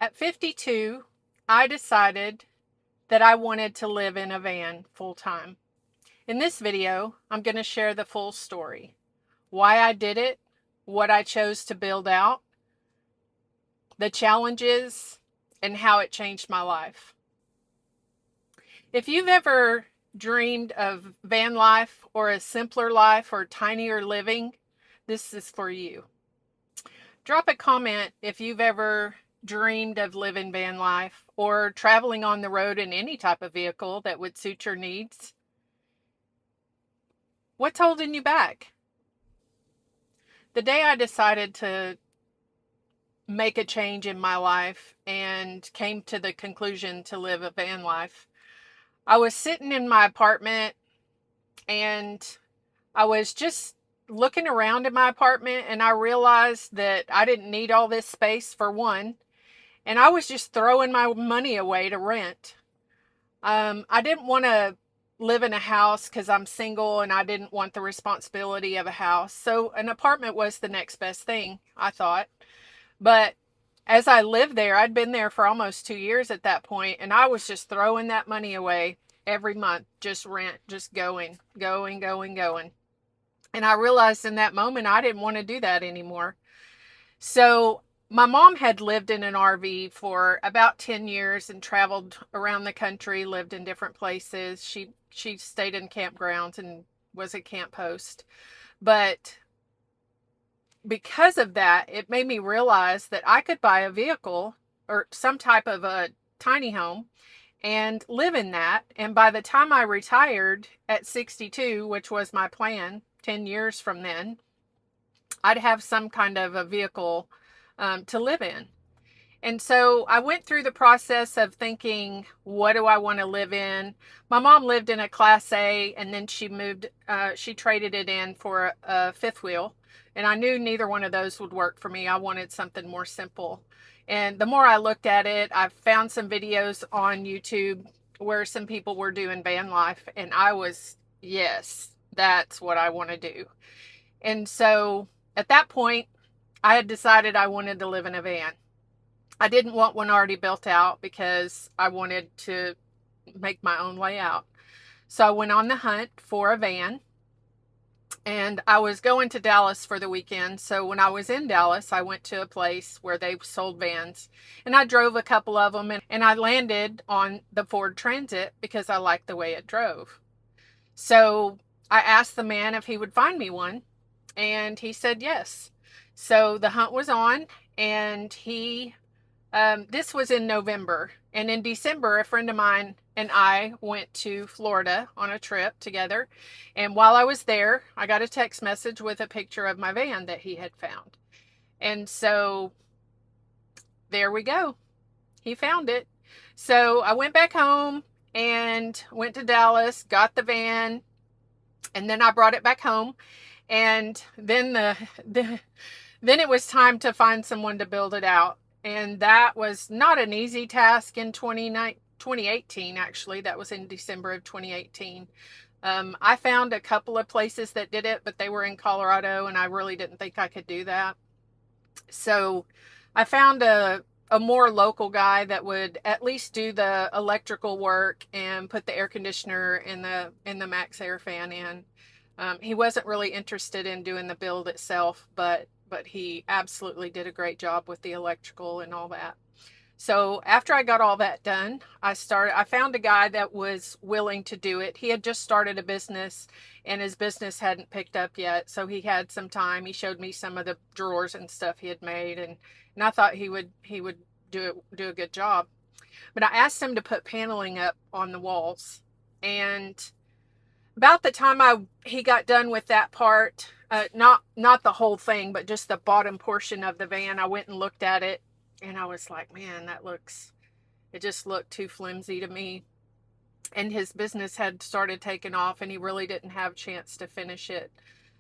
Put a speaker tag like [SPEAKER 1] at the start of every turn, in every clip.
[SPEAKER 1] At 52, I decided that I wanted to live in a van full time. In this video, I'm going to share the full story. Why I did it, what I chose to build out, the challenges, and how it changed my life. If you've ever dreamed of van life or a simpler life or tinier living, this is for you. Drop a comment if you've ever dreamed of living van life or traveling on the road in any type of vehicle that would suit your needs. What's holding you back? The day I decided to make a change in my life and came to the conclusion to live a van life, I was sitting in my apartment and I was just looking around in my apartment, and I realized that I didn't need all this space, for one, and I was just throwing my money away to rent. I didn't want to live in a house because I'm single and I didn't want the responsibility of a house. So an apartment was the next best thing, I thought. But as I lived there, I'd been there for almost 2 years at that point, and I was just throwing that money away every month, just rent, just going. And I realized in that moment I didn't want to do that anymore. So my mom had lived in an RV for about 10 years and traveled around the country, lived in different places. She stayed in campgrounds and was a camp host. But because of that, it made me realize that I could buy a vehicle or some type of a tiny home and live in that. And by the time I retired at 62, which was my plan 10 years from then, I'd have some kind of a vehicle to live in. And so I went through the process of thinking, what do I want to live in? My mom lived in a Class A, and then she traded it in for a fifth wheel. And I knew neither one of those would work for me. I wanted something more simple. And the more I looked at it, I found some videos on YouTube where some people were doing van life. And I was, yes, that's what I want to do. And so at that point, I had decided I wanted to live in a van. I didn't want one already built out because I wanted to make my own layout. So I went on the hunt for a van, and I was going to Dallas for the weekend. So when I was in Dallas, I went to a place where they sold vans, and I drove a couple of them, and I landed on the Ford Transit because I liked the way it drove. So I asked the man if he would find me one, and he said yes. So the hunt was on, and this was in November. And in December, a friend of mine and I went to Florida on a trip together. And while I was there, I got a text message with a picture of my van that he had found. And so there we go. He found it. So I went back home and went to Dallas, got the van, and then I brought it back home. And then then it was time to find someone to build it out. And that was not an easy task in 2018, actually. That was in December of 2018. I found a couple of places that did it, but they were in Colorado, and I really didn't think I could do that. So I found a more local guy that would at least do the electrical work and put the air conditioner in the max air fan in. He wasn't really interested in doing the build itself, but he absolutely did a great job with the electrical and all that. So after I got all that done, I found a guy that was willing to do it. He had just started a business, and his business hadn't picked up yet. So he had some time. He showed me some of the drawers and stuff he had made, and I thought he would do a good job. But I asked him to put paneling up on the walls, and about the time he got done with that part, not the whole thing, but just the bottom portion of the van, I went and looked at it, and I was like, man, it just looked too flimsy to me. And his business had started taking off, and he really didn't have a chance to finish it.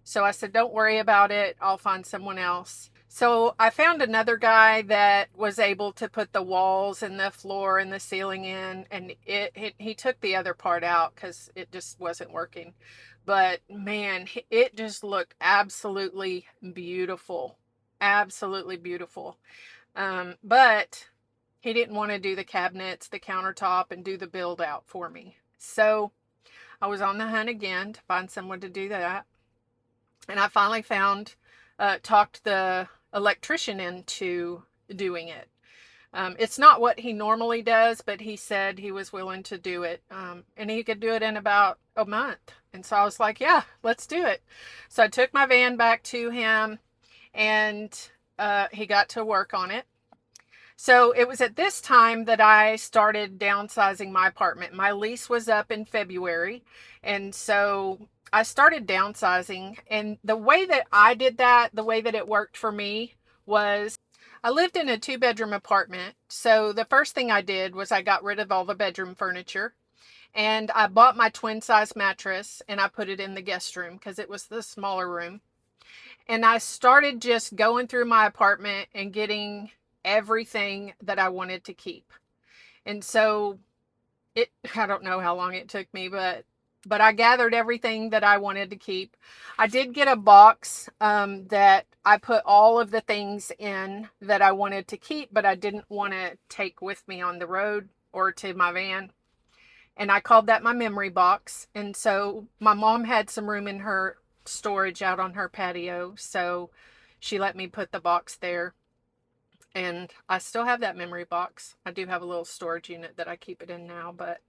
[SPEAKER 1] So I said, don't worry about it. I'll find someone else. So I found another guy that was able to put the walls and the floor and the ceiling in, and he took the other part out because it just wasn't working. But man, it just looked absolutely beautiful. Absolutely beautiful. But he didn't want to do the cabinets, the countertop, and do the build out for me. So I was on the hunt again to find someone to do that. And I finally talked the electrician into doing it. It's not what he normally does, but he said he was willing to do it. And he could do it in about a month. And so I was like, yeah, let's do it. So I took my van back to him, and he got to work on it. So it was at this time that I started downsizing my apartment. My lease was up in February. And so I started downsizing. And the way that I did that, the way that it worked for me was I lived in a 2-bedroom apartment. So the first thing I did was I got rid of all the bedroom furniture. And I bought my twin size mattress and I put it in the guest room because it was the smaller room. And I started just going through my apartment and getting everything that I wanted to keep. And so I don't know how long it took me, but I gathered everything that I wanted to keep. I did get a box that I put all of the things in that I wanted to keep, but I didn't want to take with me on the road or to my van. And I called that my memory box. And so my mom had some room in her storage out on her patio, so she let me put the box there. And I still have that memory box. I do have a little storage unit that I keep it in now, but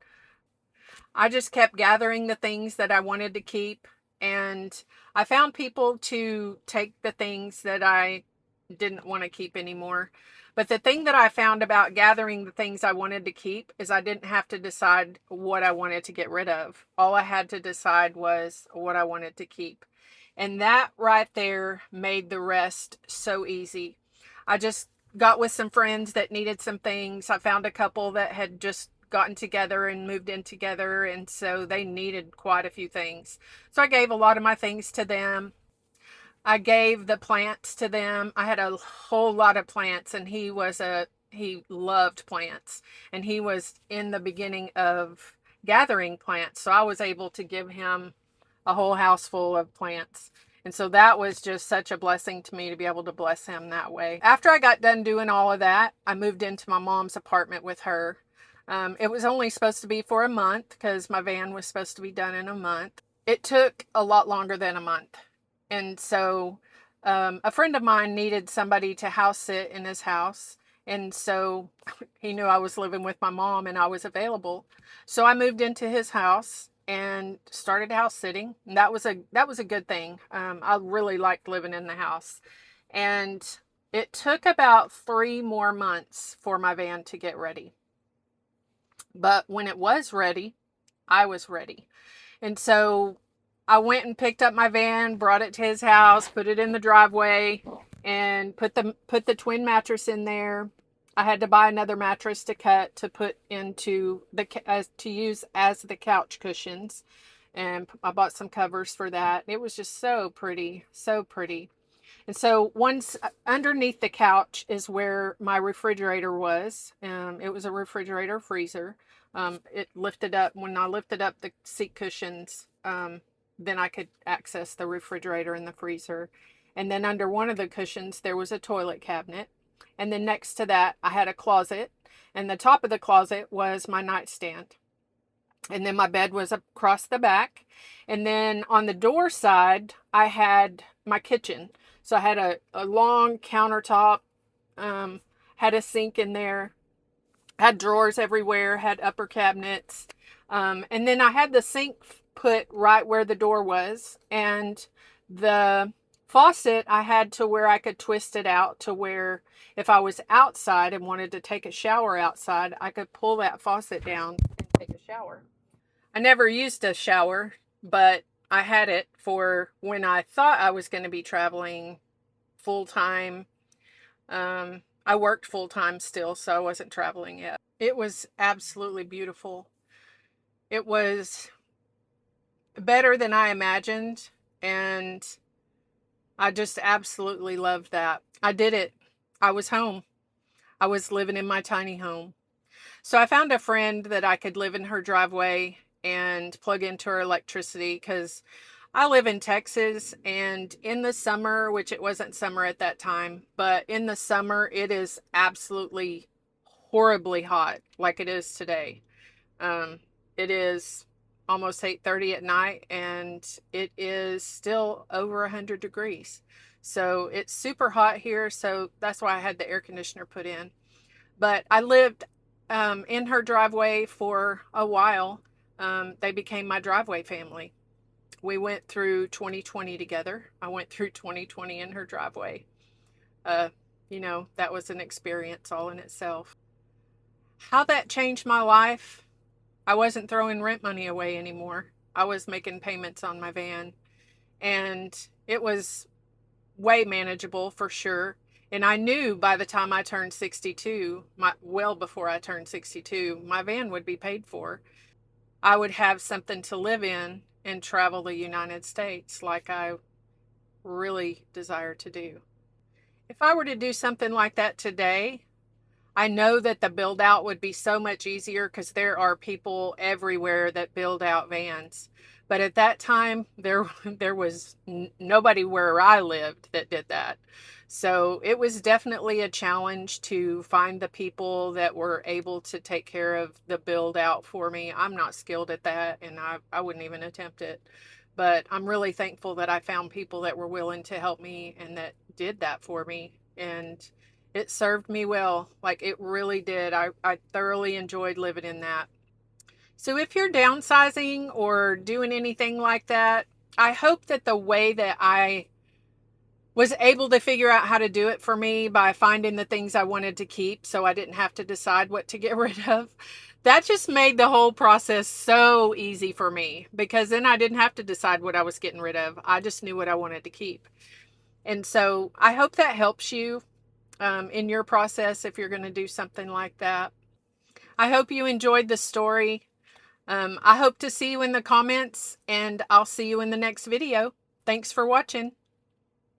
[SPEAKER 1] I just kept gathering the things that I wanted to keep. And I found people to take the things that I didn't want to keep anymore. But the thing that I found about gathering the things I wanted to keep is I didn't have to decide what I wanted to get rid of. All I had to decide was what I wanted to keep. And that right there made the rest so easy. I just got with some friends that needed some things. I found a couple that had just gotten together and moved in together, and so they needed quite a few things. So I gave a lot of my things to them. I gave the plants to them. I had a whole lot of plants, and he loved plants, and he was in the beginning of gathering plants, so I was able to give him a whole house full of plants. And so that was just such a blessing to me to be able to bless him that way. After I got done doing all of that, I moved into my mom's apartment with her. It was only supposed to be for a month because my van was supposed to be done in a month. It took a lot longer than a month. And so a friend of mine needed somebody to house sit in his house. And so he knew I was living with my mom and I was available. So I moved into his house and started house sitting. And that was a good thing. I really liked living in the house. And it took about 3 more months for my van to get ready. But when it was ready, I was ready. And so I went and picked up my van, brought it to his house, put it in the driveway, and put the twin mattress in there. I had to buy another mattress to cut to put into to use as the couch cushions, and I bought some covers for that. It was just so pretty, so pretty. And so once underneath the couch is where my refrigerator was. It was a refrigerator freezer. It lifted up, when I lifted up the seat cushions, then I could access the refrigerator and the freezer. And then under one of the cushions, there was a toilet cabinet. And then next to that, I had a closet. And the top of the closet was my nightstand. And then my bed was across the back. And then on the door side, I had my kitchen. So I had a long countertop, had a sink in there, had drawers everywhere, had upper cabinets. And then I had the sink put right where the door was. And the faucet, I had to where I could twist it out to where if I was outside and wanted to take a shower outside, I could pull that faucet down and take a shower. I never used a shower, but I had it for when I thought I was going to be traveling full time. I worked full time still, so I wasn't traveling yet. It was absolutely beautiful. It was better than I imagined, and I just absolutely loved that. I did it. I was home. I was living in my tiny home. So I found a friend that I could live in her driveway and plug into her electricity because I live in Texas, and in the summer, which it wasn't summer at that time, but in the summer it is absolutely horribly hot like it is today. It is almost 8:30 at night and it is still over 100 degrees. So it's super hot here. So that's why I had the air conditioner put in. But I lived in her driveway for a while. They became my driveway family. We went through 2020 together. I went through 2020 in her driveway. Uh, that was an experience all in itself. How that changed my life, I wasn't throwing rent money away anymore. I was making payments on my van, and it was way manageable for sure. And I knew by the time I turned 62, well before I turned 62, my van would be paid for. I would have something to live in and travel the United States like I really desire to do. If I were to do something like that today, I know that the build out would be so much easier because there are people everywhere that build out vans. But at that time, there was nobody where I lived that did that. So it was definitely a challenge to find the people that were able to take care of the build out for me. I'm not skilled at that, and I wouldn't even attempt it. But I'm really thankful that I found people that were willing to help me and that did that for me. And it served me well. Like it really did. I thoroughly enjoyed living in that. So if you're downsizing or doing anything like that, I hope that the way that I was able to figure out how to do it for me by finding the things I wanted to keep so I didn't have to decide what to get rid of, that just made the whole process so easy for me because then I didn't have to decide what I was getting rid of. I just knew what I wanted to keep. And so I hope that helps you in your process if you're going to do something like that. I hope you enjoyed the story. I hope to see you in the comments, and I'll see you in the next video. Thanks for watching.